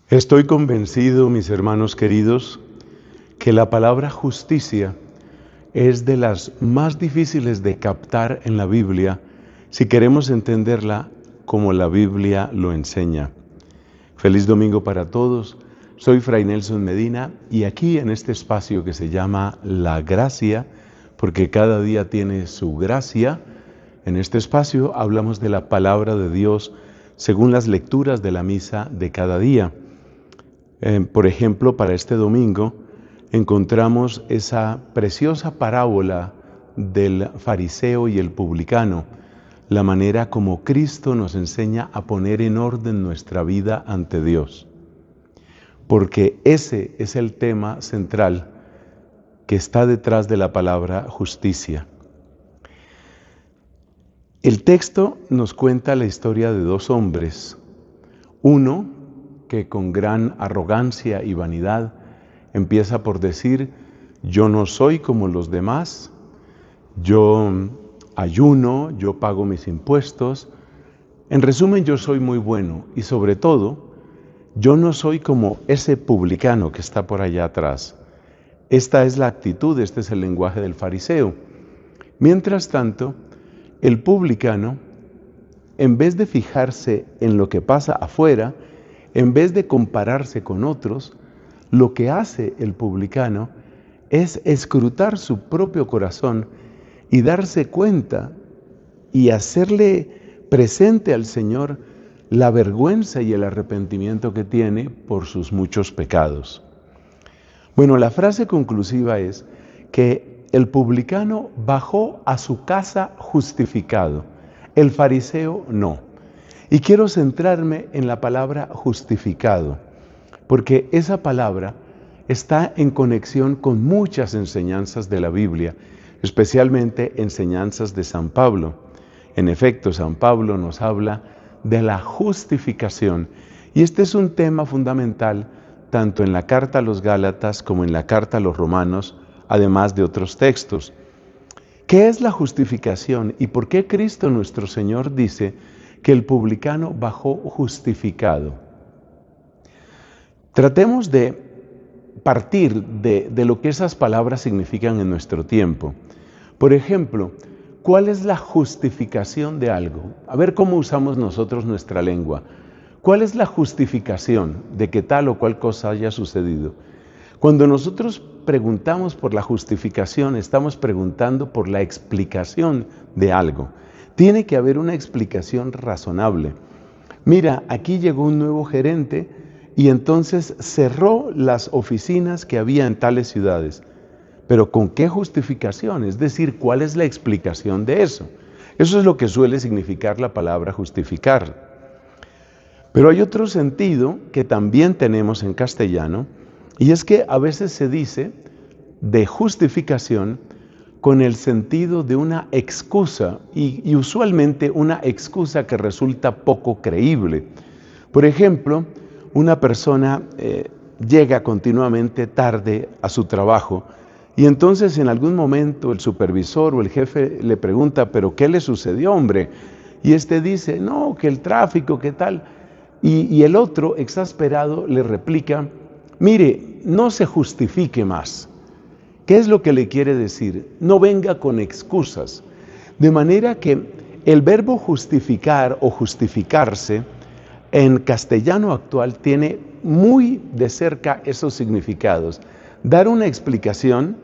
Estoy convencido, mis hermanos queridos, que la palabra justicia es de las más difíciles de captar en la Biblia si queremos entenderla como la Biblia lo enseña. Feliz domingo para todos. Soy Fray Nelson Medina y aquí en este espacio que se llama La Gracia, porque cada día tiene su gracia, en este espacio hablamos de la palabra de Dios según las lecturas de la misa de cada día. Por ejemplo, para este domingo encontramos esa preciosa parábola del fariseo y el publicano, la manera como Cristo nos enseña a poner en orden nuestra vida ante Dios. Porque ese es el tema central que está detrás de la palabra justicia. El texto nos cuenta la historia de dos hombres, uno que con gran arrogancia y vanidad empieza por decir: yo no soy como los demás, yo ayuno, yo pago mis impuestos, en resumen yo soy muy bueno y sobre todo yo no soy como ese publicano que está por allá atrás. Esta es la actitud, este es el lenguaje del fariseo. Mientras tanto, el publicano, en vez de fijarse en lo que pasa afuera, en vez de compararse con otros, lo que hace el publicano es escrutar su propio corazón y darse cuenta y hacerle presente al Señor la vergüenza y el arrepentimiento que tiene por sus muchos pecados. Bueno, la frase conclusiva es que el publicano bajó a su casa justificado, el fariseo no. Y quiero centrarme en la palabra justificado, porque esa palabra está en conexión con muchas enseñanzas de la Biblia, especialmente enseñanzas de San Pablo. En efecto, San Pablo nos habla de la justificación, y este es un tema fundamental tanto en la carta a los Gálatas como en la carta a los Romanos, además de otros textos. ¿Qué es la justificación y por qué Cristo nuestro Señor dice que el publicano bajó justificado? Tratemos de partir de lo que esas palabras significan en nuestro tiempo. Por ejemplo, ¿cuál es la justificación de algo? A ver cómo usamos nosotros nuestra lengua. ¿Cuál es la justificación de que tal o cual cosa haya sucedido? Cuando nosotros preguntamos por la justificación, estamos preguntando por la explicación de algo. Tiene que haber una explicación razonable. Mira, aquí llegó un nuevo gerente y entonces cerró las oficinas que había en tales ciudades. Pero ¿con qué justificación? Es decir, ¿cuál es la explicación de eso? Eso es lo que suele significar la palabra justificar. Pero hay otro sentido que también tenemos en castellano, y es que a veces se dice de justificación con el sentido de una excusa, y usualmente una excusa que resulta poco creíble. Por ejemplo, una persona llega continuamente tarde a su trabajo y entonces en algún momento el supervisor o el jefe le pregunta: ¿pero qué le sucedió, hombre? Y este dice: no, que el tráfico, ¿qué tal? Y el otro, exasperado, le replica: mire, no se justifique más. ¿Qué es lo que le quiere decir? No venga con excusas. De manera que el verbo justificar o justificarse en castellano actual tiene muy de cerca esos significados. Dar una explicación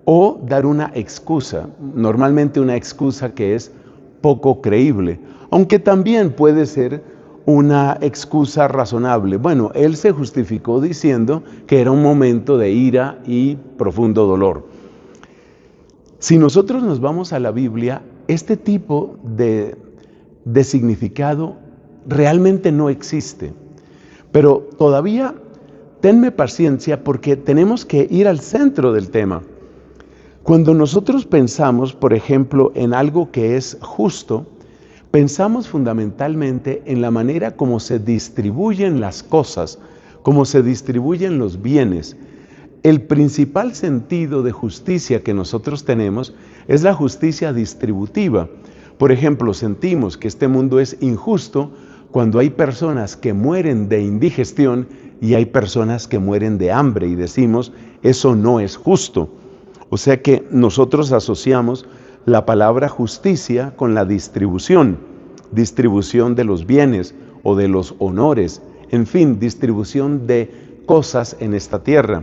o dar una excusa. Normalmente una excusa que es poco creíble, aunque también puede ser una excusa razonable. Bueno, él se justificó diciendo que era un momento de ira y profundo dolor. Si nosotros nos vamos a la Biblia, este tipo de significado realmente no existe. Pero todavía tenme paciencia porque tenemos que ir al centro del tema. Cuando nosotros pensamos, por ejemplo, en algo que es justo, pensamos fundamentalmente en la manera como se distribuyen las cosas, como se distribuyen los bienes. El principal sentido de justicia que nosotros tenemos es la justicia distributiva. Por ejemplo, sentimos que este mundo es injusto cuando hay personas que mueren de indigestión y hay personas que mueren de hambre y decimos, eso no es justo. O sea que nosotros asociamos la palabra justicia con la distribución de los bienes o de los honores, en fin, distribución de cosas en esta tierra.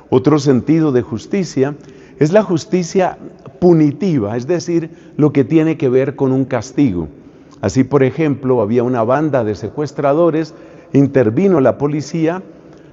Otro sentido de justicia es la justicia punitiva, es decir, lo que tiene que ver con un castigo. Así, por ejemplo, había una banda de secuestradores, intervino la policía,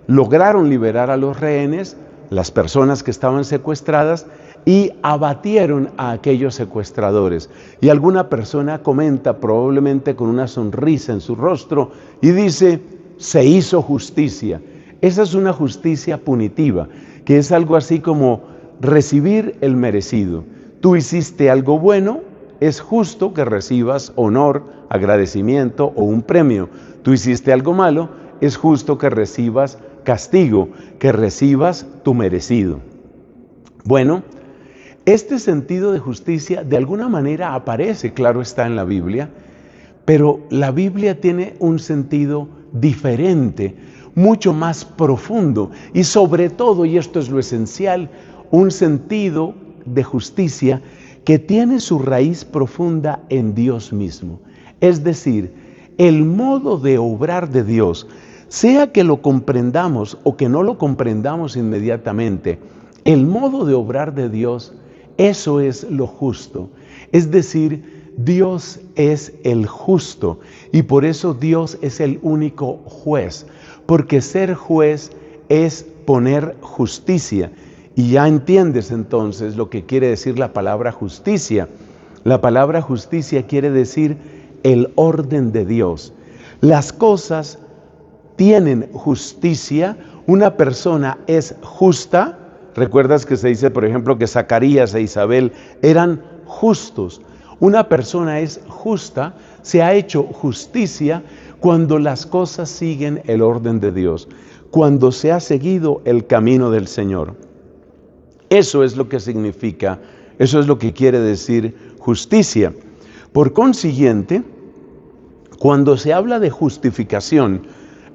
lograron liberar a los rehenes, las personas que estaban secuestradas, y abatieron a aquellos secuestradores. Y alguna persona comenta, probablemente con una sonrisa en su rostro, y dice, se hizo justicia. Esa es una justicia punitiva, que es algo así como recibir el merecido. Tú hiciste algo bueno, es justo que recibas honor, agradecimiento o un premio. Tú hiciste algo malo, es justo que recibas castigo, que recibas tu merecido. Bueno, este sentido de justicia de alguna manera aparece, claro está, en la Biblia, pero la Biblia tiene un sentido diferente, mucho más profundo y sobre todo, y esto es lo esencial, un sentido de justicia que tiene su raíz profunda en Dios mismo. Es decir, el modo de obrar de Dios, sea que lo comprendamos o que no lo comprendamos inmediatamente, el modo de obrar de Dios, eso es lo justo. Es decir, Dios es el justo y por eso Dios es el único juez, porque ser juez es poner justicia. Y ya entiendes entonces lo que quiere decir la palabra justicia. La palabra justicia quiere decir el orden de Dios. Las cosas tienen justicia, una persona es justa. ¿Recuerdas que se dice, por ejemplo, que Zacarías e Isabel eran justos? Una persona es justa, se ha hecho justicia cuando las cosas siguen el orden de Dios, cuando se ha seguido el camino del Señor. Eso es lo que significa, eso es lo que quiere decir justicia. Por consiguiente, cuando se habla de justificación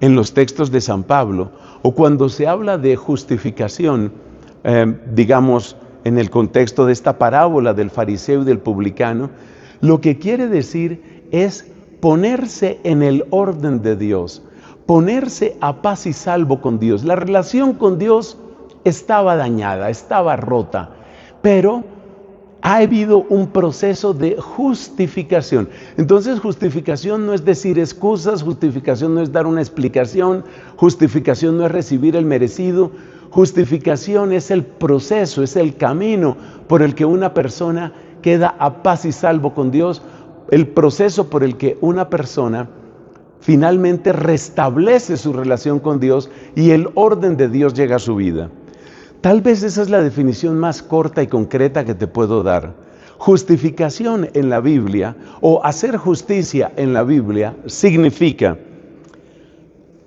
en los textos de San Pablo, o cuando se habla de justificación, digamos, en el contexto de esta parábola del fariseo y del publicano, lo que quiere decir es ponerse en el orden de Dios, ponerse a paz y salvo con Dios. La relación con Dios estaba dañada, estaba rota, pero ha habido un proceso de justificación. Entonces, justificación no es decir excusas, justificación no es dar una explicación, justificación no es recibir el merecido. Justificación es el proceso, es el camino por el que una persona queda a paz y salvo con Dios, el proceso por el que una persona finalmente restablece su relación con Dios y el orden de Dios llega a su vida. Tal vez esa es la definición más corta y concreta que te puedo dar. Justificación en la Biblia o hacer justicia en la Biblia significa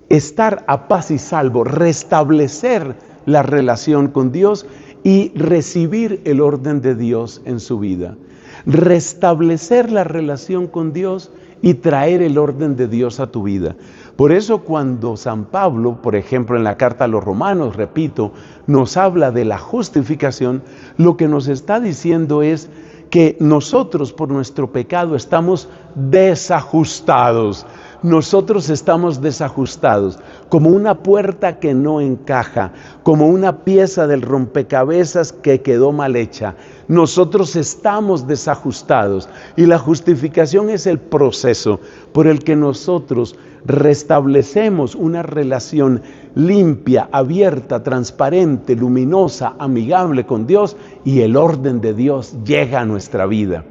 estar a paz y salvo, restablecer la relación con Dios y recibir el orden de Dios en su vida. Restablecer la relación con Dios y traer el orden de Dios a tu vida. Por eso cuando San Pablo, por ejemplo en la carta a los Romanos, repito, nos habla de la justificación, lo que nos está diciendo es que nosotros por nuestro pecado estamos desajustados. Nosotros estamos desajustados, como una puerta que no encaja, como una pieza del rompecabezas que quedó mal hecha. Nosotros estamos desajustados y la justificación es el proceso por el que nosotros restablecemos una relación limpia, abierta, transparente, luminosa, amigable con Dios y el orden de Dios llega a nuestra vida.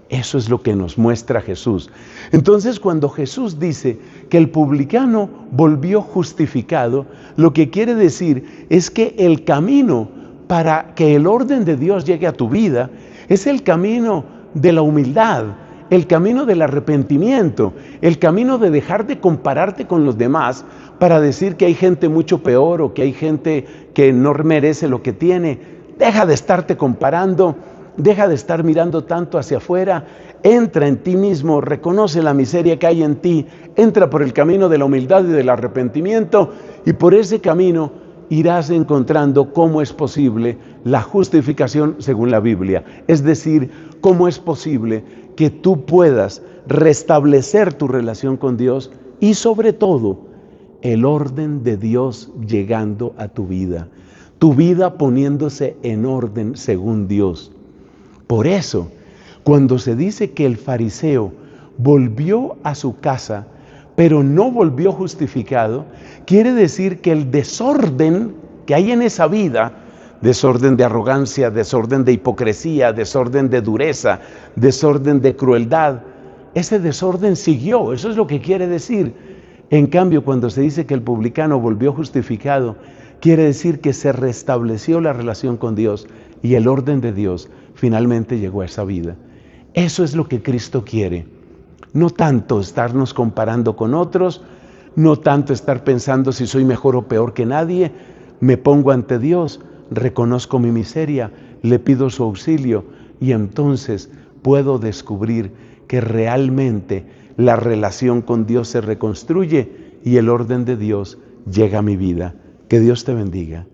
Eso es lo que nos muestra Jesús. Entonces, cuando Jesús dice que el publicano volvió justificado, lo que quiere decir es que el camino para que el orden de Dios llegue a tu vida es el camino de la humildad, el camino del arrepentimiento, el camino de dejar de compararte con los demás para decir que hay gente mucho peor o que hay gente que no merece lo que tiene. Deja de estarte comparando deja de estar mirando tanto hacia afuera, entra en ti mismo, reconoce la miseria que hay en ti, entra por el camino de la humildad y del arrepentimiento, y por ese camino irás encontrando cómo es posible la justificación según la Biblia. Es decir, cómo es posible que tú puedas restablecer tu relación con Dios y sobre todo el orden de Dios llegando a tu vida poniéndose en orden según Dios. Por eso, cuando se dice que el fariseo volvió a su casa, pero no volvió justificado, quiere decir que el desorden que hay en esa vida, desorden de arrogancia, desorden de hipocresía, desorden de dureza, desorden de crueldad, ese desorden siguió, eso es lo que quiere decir. En cambio, cuando se dice que el publicano volvió justificado, quiere decir que se restableció la relación con Dios y el orden de Dios finalmente llegó a esa vida. Eso es lo que Cristo quiere. No tanto estarnos comparando con otros, no tanto estar pensando si soy mejor o peor que nadie. Me pongo ante Dios, reconozco mi miseria, le pido su auxilio y entonces puedo descubrir que realmente la relación con Dios se reconstruye y el orden de Dios llega a mi vida. Que Dios te bendiga.